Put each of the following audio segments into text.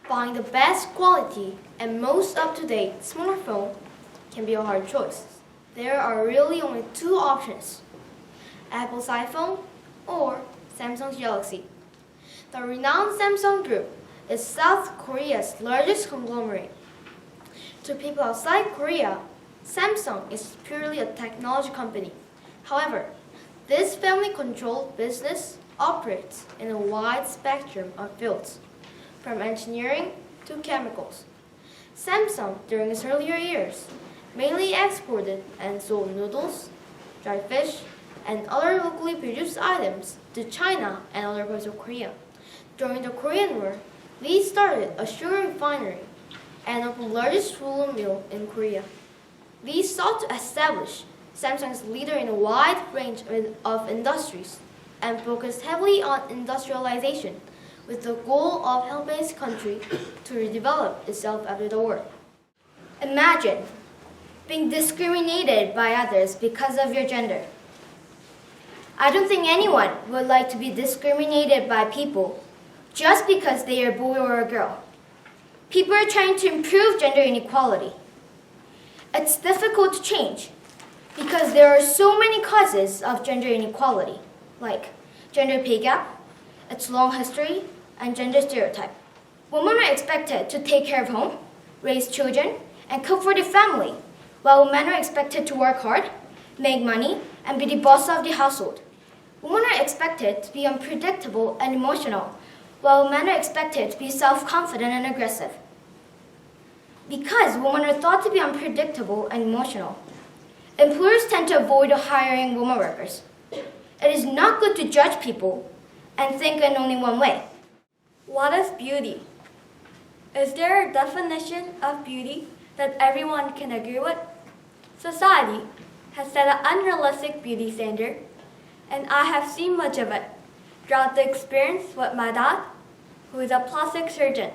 Buying the best quality and most up-to-date smartphone can be a hard choice. There are really only two options: Apple's iPhone or Samsung's Galaxy. The renowned Samsung Group is South Korea's largest conglomerate. To people outside Korea, Samsung is purely a technology company. However, this family-controlled business operates in a wide spectrum of fields, from engineering to chemicals. Samsung, during its earlier years, mainly exported and sold noodles, dried fish, and other locally produced items to China and other parts of Korea. During the Korean War, Lee started a sugar refinery and opened the largest roller mill in Korea. Lee sought to establish Samsung as leader in a wide range of industries and focused heavily on industrialization with the goal of helping his country to redevelop itself after the war. Imagine being discriminated by others because of your gender. I don't think anyone would like to be discriminated by people just because they are a boy or a girl. People are trying to improve gender inequality. It's difficult to change because there are so many causes of gender inequality, like gender pay gap, its long history, and gender stereotype. Women are expected to take care of home, raise children, and cook for their family, while men are expected to work hard, make money, and be the boss of the household. Women are expected to be unpredictable and emotional, while men are expected to be self-confident and aggressive. Because women are thought to be unpredictable and emotional, employers tend to avoid hiring women workers. It is not good to judge people and think in only one way. What is beauty? Is there a definition of beauty that everyone can agree with? Society has set an unrealistic beauty standard, and I have seen much of it throughout the experience with my dad, who is a plastic surgeon.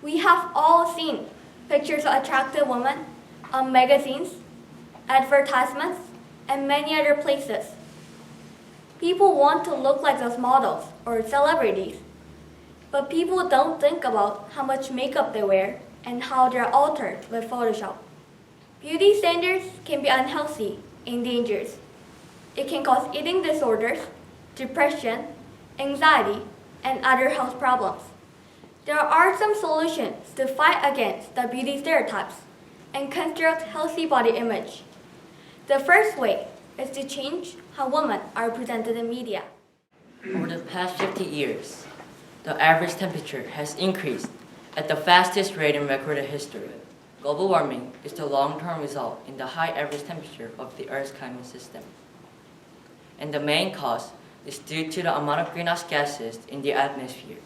We have all seen pictures of attractive women on magazines, advertisements, and many other places. People want to look like those models or celebrities, but people don't think about how much makeup they wear and how they're altered with Photoshop. Beauty standards can be unhealthy and dangerous. It can cause eating disorders, depression, anxiety, and other health problems. There are some solutions to fight against the beauty stereotypes and construct healthy body image. The first way is to change how women are presented in media. Over the past 50 years, the average temperature has increased at the fastest rate in recorded history. Global warming is the long-term result in the high average temperature of the Earth's climate system. And the main cause is due to the amount of greenhouse gases in the atmosphere.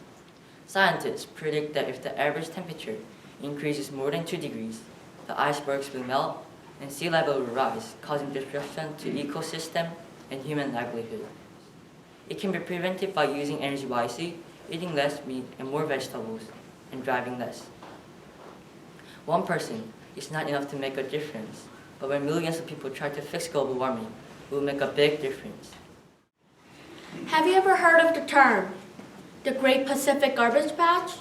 Scientists predict that if the average temperature increases more than 2 degrees, the icebergs will melt and sea level will rise, causing disruption to ecosystem and human livelihood. It can be prevented by using energy wisely, eating less meat and more vegetables, and driving less. One person is not enough to make a difference, but when millions of people try to fix global warming, it will make a big difference. Have you ever heard of the term, the Great Pacific Garbage Patch?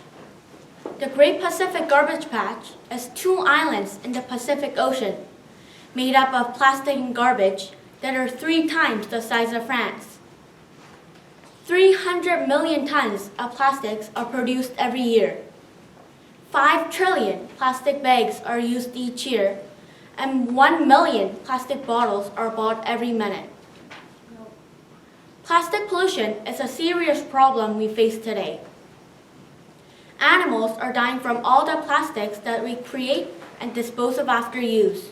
The Great Pacific Garbage Patch is 2 islands in the Pacific Ocean, made up of plastic and garbage that are 3 times the size of France. 300 million tons of plastics are produced every year. 5 trillion plastic bags are used each year, and 1 million plastic bottles are bought every minute. Plastic pollution is a serious problem we face today. Animals are dying from all the plastics that we create and dispose of after use.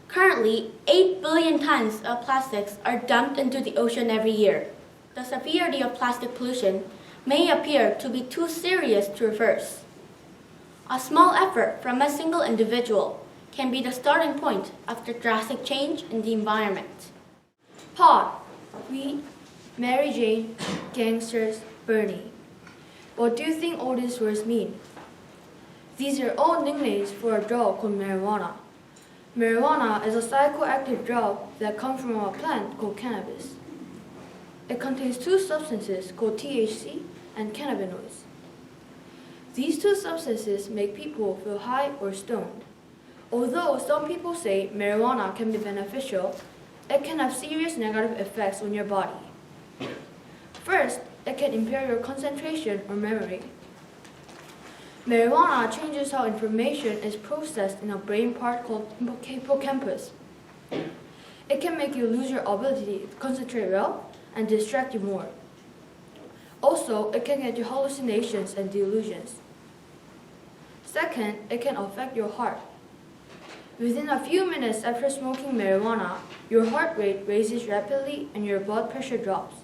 Currently, 8 billion tons of plastics are dumped into the ocean every year. The severity of plastic pollution may appear to be too serious to reverse. A small effort from a single individual can be the starting point of the drastic change in the environment. Pod, Reed, Mary Jane, Gangsters, Bernie. What do you think all these words mean? These are all nicknames for a drug called marijuana. Marijuana is a psychoactive drug that comes from a plant called cannabis. It contains 2 substances called THC and cannabinoids. These two substances make people feel high or stoned. Although some people say marijuana can be beneficial, it can have serious negative effects on your body. First, it can impair your concentration or memory. Marijuana changes how information is processed in a brain part called hippocampus. It can make you lose your ability to concentrate well and distract you more. Also, it can get you hallucinations and delusions. Second, it can affect your heart. Within a few minutes after smoking marijuana, your heart rate raises rapidly and your blood pressure drops.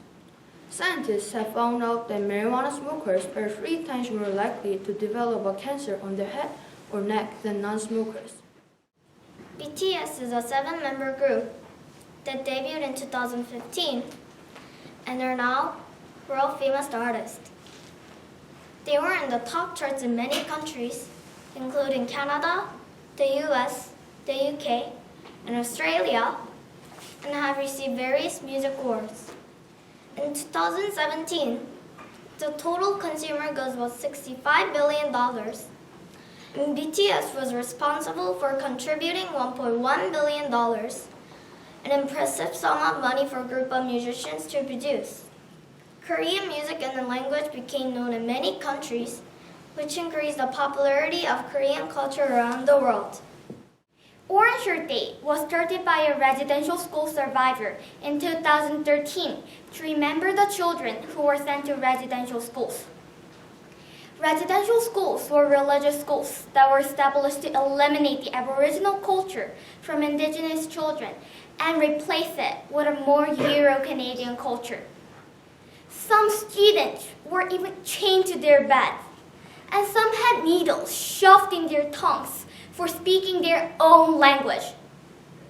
Scientists have found out that marijuana smokers are 3 times more likely to develop a cancer on their head or neck than non-smokers. BTS is a 7-member group that debuted in 2015 and are now world-famous artists. They were in the top charts in many countries, including Canada, the US, the UK, and Australia, and have received various music awards. In 2017, the total consumer goods was $65 billion, and BTS was responsible for contributing $1.1 billion, an impressive sum of money for a group of musicians to produce. Korean music and the language became known in many countries, which increased the popularity of Korean culture around the world. Orange Shirt Day was started by a residential school survivor in 2013 to remember the children who were sent to residential schools. Residential schools were religious schools that were established to eliminate the Aboriginal culture from Indigenous children and replace it with a more Euro-Canadian culture. Some students were even chained to their beds, and some had needles shoved in their tongues for speaking their own language.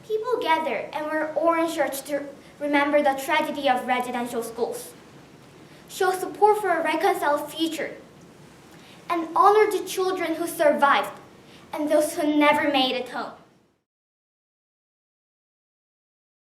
People gathered and wore orange shirts to remember the tragedy of residential schools, show support for a reconciled future, and honor the children who survived and those who never made it home.